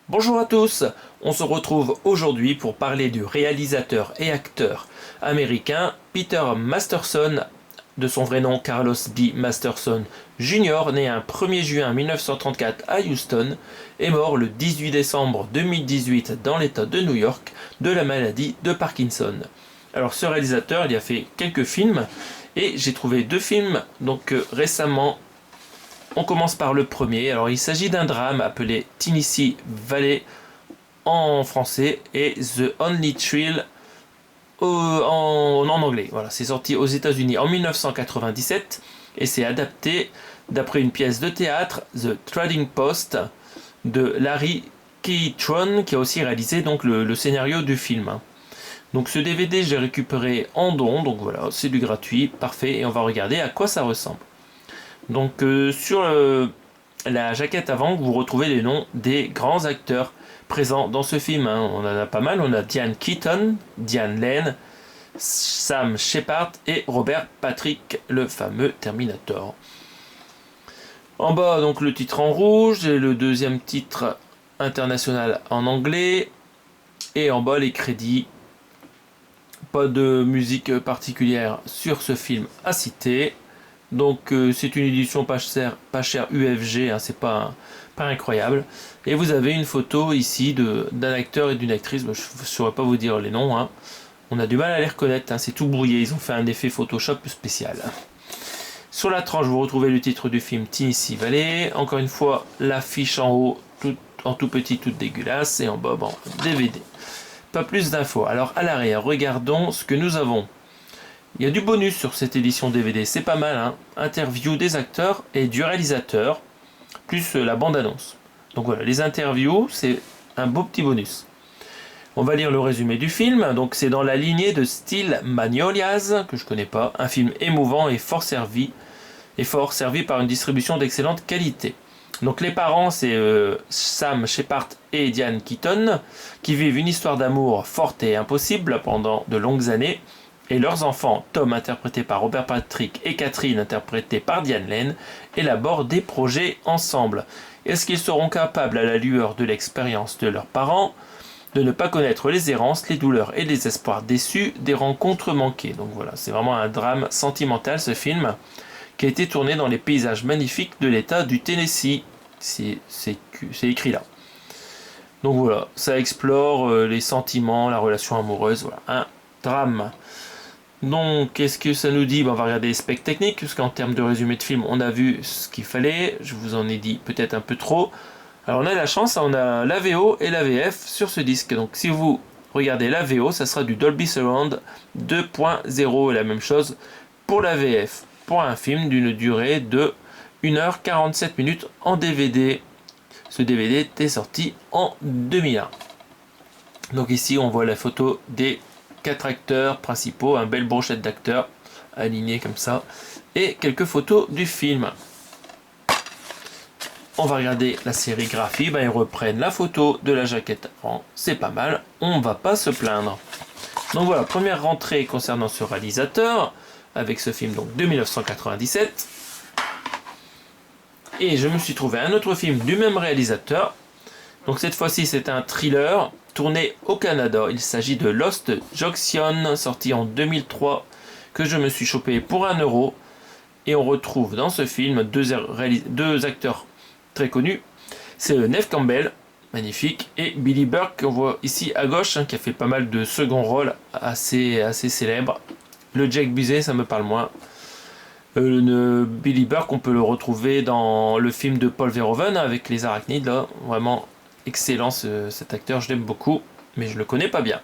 Bonjour à tous, on se retrouve aujourd'hui pour parler du réalisateur et acteur américain Peter Masterson, de son vrai nom Carlos B. Masterson Jr., né un 1er juin 1934 à Houston, et mort le 18 décembre 2018 dans l'État de New York de la maladie de Parkinson. Alors ce réalisateur, il a fait quelques films, et j'ai trouvé deux films récemment. On commence par le premier. Alors il s'agit d'un drame appelé Tennessee Valley en français et The Only Thrill en anglais. Voilà, c'est sorti aux États-Unis en 1997 et c'est adapté d'après une pièce de théâtre, The Trading Post, de Larry Keytron, qui a aussi réalisé le scénario du film. Donc ce DVD, j'ai récupéré en don, donc voilà, c'est du gratuit, parfait, et on va regarder à quoi ça ressemble. Donc sur la jaquette avant, vous retrouvez les noms des grands acteurs présents dans ce film. On en a pas mal. On a Diane Keaton, Diane Lane, Sam Shepard et Robert Patrick, le fameux Terminator. En bas, donc le titre en rouge et le deuxième titre international en anglais. Et en bas, les crédits. Pas de musique particulière sur ce film à citer. Donc c'est une édition pas chère UFG, c'est pas incroyable. Et vous avez une photo ici d'un acteur et d'une actrice, je ne saurais pas vous dire les noms. On a du mal à les reconnaître, c'est tout brouillé, ils ont fait un effet Photoshop spécial. Sur la tranche, vous retrouvez le titre du film Tennessee Valley. Encore une fois, l'affiche en haut, en tout petit, toute dégueulasse, et en bas, DVD. Pas plus d'infos. Alors à l'arrière, regardons ce que nous avons. Il y a du bonus sur cette édition DVD, c'est pas mal, interview des acteurs et du réalisateur, plus la bande-annonce. Donc voilà, les interviews, c'est un beau petit bonus. On va lire le résumé du film, donc c'est dans la lignée de Steel Magnolias, que je connais pas, un film émouvant et fort servi par une distribution d'excellente qualité. Donc les parents, c'est Sam Shepard et Diane Keaton, qui vivent une histoire d'amour forte et impossible pendant de longues années. Et leurs enfants, Tom interprété par Robert Patrick et Catherine interprétée par Diane Lane, élaborent des projets ensemble. Est-ce qu'ils seront capables, à la lueur de l'expérience de leurs parents, de ne pas connaître les errances, les douleurs et les espoirs déçus des rencontres manquées? Donc voilà, c'est vraiment un drame sentimental ce film, qui a été tourné dans les paysages magnifiques de l'État du Tennessee. C'est écrit là. Donc voilà, ça explore les sentiments, la relation amoureuse, voilà, un drame. Donc, qu'est-ce que ça nous dit? On va regarder les specs techniques, parce qu'en termes de résumé de film, on a vu ce qu'il fallait. Je vous en ai dit peut-être un peu trop. Alors, on a la chance, on a la VO et la VF sur ce disque. Donc, si vous regardez la VO, ça sera du Dolby Surround 2.0, et la même chose pour la VF, pour un film d'une durée de 1h47 en DVD. Ce DVD était sorti en 2001. Donc ici, on voit la photo des 4 acteurs principaux, un belle brochette d'acteurs alignés comme ça, et quelques photos du film. On va regarder la sérigraphie, ils reprennent la photo de la jaquette avant, c'est pas mal, on va pas se plaindre. Donc voilà, première rentrée concernant ce réalisateur, avec ce film donc de 1997. Et je me suis trouvé un autre film du même réalisateur. Donc cette fois-ci c'est un thriller tourné au Canada. Il s'agit de Lost Junction, sorti en 2003, que je me suis chopé pour 1€. Et on retrouve dans ce film deux acteurs très connus. C'est Neve Campbell, magnifique, et Billy Burke, qu'on voit ici à gauche, qui a fait pas mal de second rôles assez célèbres. Le Jack Busey, ça me parle moins. Billy Burke, on peut le retrouver dans le film de Paul Verhoeven avec les arachnides, là, vraiment excellent cet acteur, je l'aime beaucoup, mais je le connais pas bien.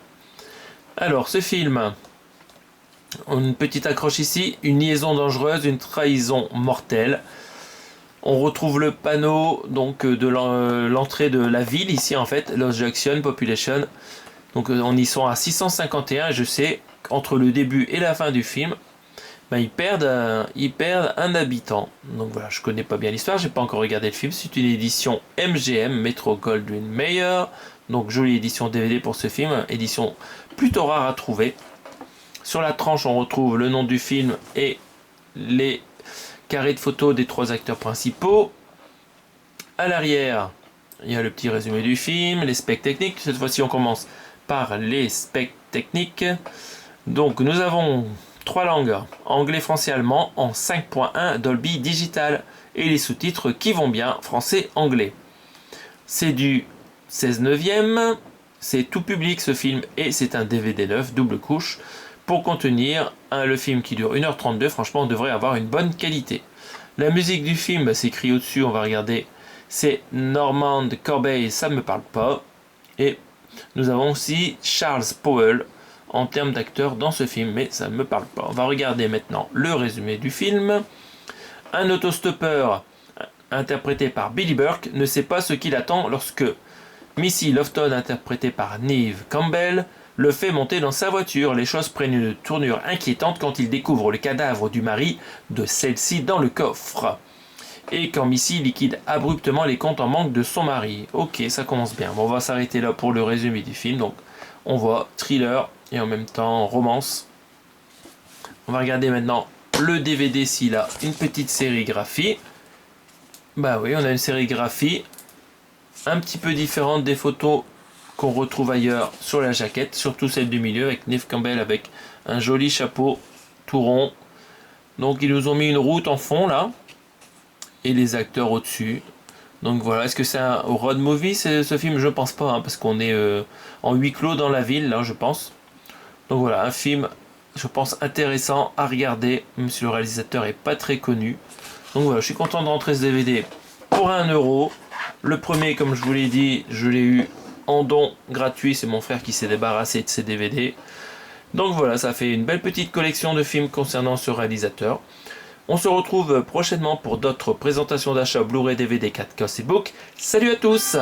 Alors ce film, une petite accroche ici, une liaison dangereuse, une trahison mortelle. On retrouve le panneau donc de l'entrée de la ville ici en fait, Lost Junction Population. Donc on y sont à 651 et je sais qu'entre le début et la fin du film, ils perdent un habitant. Donc voilà, je connais pas bien l'histoire, j'ai pas encore regardé le film. C'est une édition MGM, Metro Goldwyn Mayer. Donc jolie édition DVD pour ce film, édition plutôt rare à trouver. Sur la tranche, on retrouve le nom du film et les carrés de photos des 3 acteurs principaux. À l'arrière, Il y a le petit résumé du film, les specs techniques. Cette fois-ci, on commence par les specs techniques. Donc, nous avons 3 langues, anglais, français, allemand, en 5.1 Dolby Digital. Et les sous-titres qui vont bien, français, anglais. C'est du 16 neuvième, c'est tout public ce film, et c'est un DVD neuf, double couche, pour contenir le film qui dure 1h32. Franchement, on devrait avoir une bonne qualité. La musique du film, c'est écrit au-dessus, on va regarder. C'est Normand Corbeil, ça ne me parle pas. Et nous avons aussi Charles Powell en termes d'acteur dans ce film, mais ça ne me parle pas. On va regarder maintenant le résumé du film. Un autostoppeur interprété par Billy Burke ne sait pas ce qu'il attend lorsque Missy Lofton, interprétée par Neve Campbell, le fait monter dans sa voiture. Les choses prennent une tournure inquiétante quand il découvre le cadavre du mari de celle-ci dans le coffre. Et quand Missy liquide abruptement les comptes en banque de son mari. Ok, ça commence bien. Bon, on va s'arrêter là pour le résumé du film. Donc, on voit thriller et en même temps romance. On va regarder maintenant le DVD s'il a une petite sérigraphie. Bah oui, on a une sérigraphie un petit peu différente des photos qu'on retrouve ailleurs sur la jaquette, surtout celle du milieu avec Neve Campbell avec un joli chapeau tout rond. Donc ils nous ont mis une route en fond là et les acteurs au-dessus. Donc voilà, est-ce que c'est un road movie ce film? Je pense pas, hein, parce qu'on est en huis clos dans la ville là, je pense. Donc voilà, un film, je pense, intéressant à regarder, même si le réalisateur est pas très connu. Donc voilà, je suis content de rentrer ce DVD pour 1 euro. Le premier, comme je vous l'ai dit, je l'ai eu en don gratuit. C'est mon frère qui s'est débarrassé de ces DVD. Donc voilà, ça fait une belle petite collection de films concernant ce réalisateur. On se retrouve prochainement pour d'autres présentations d'achat Blu-ray, DVD, 4K et book. Salut à tous!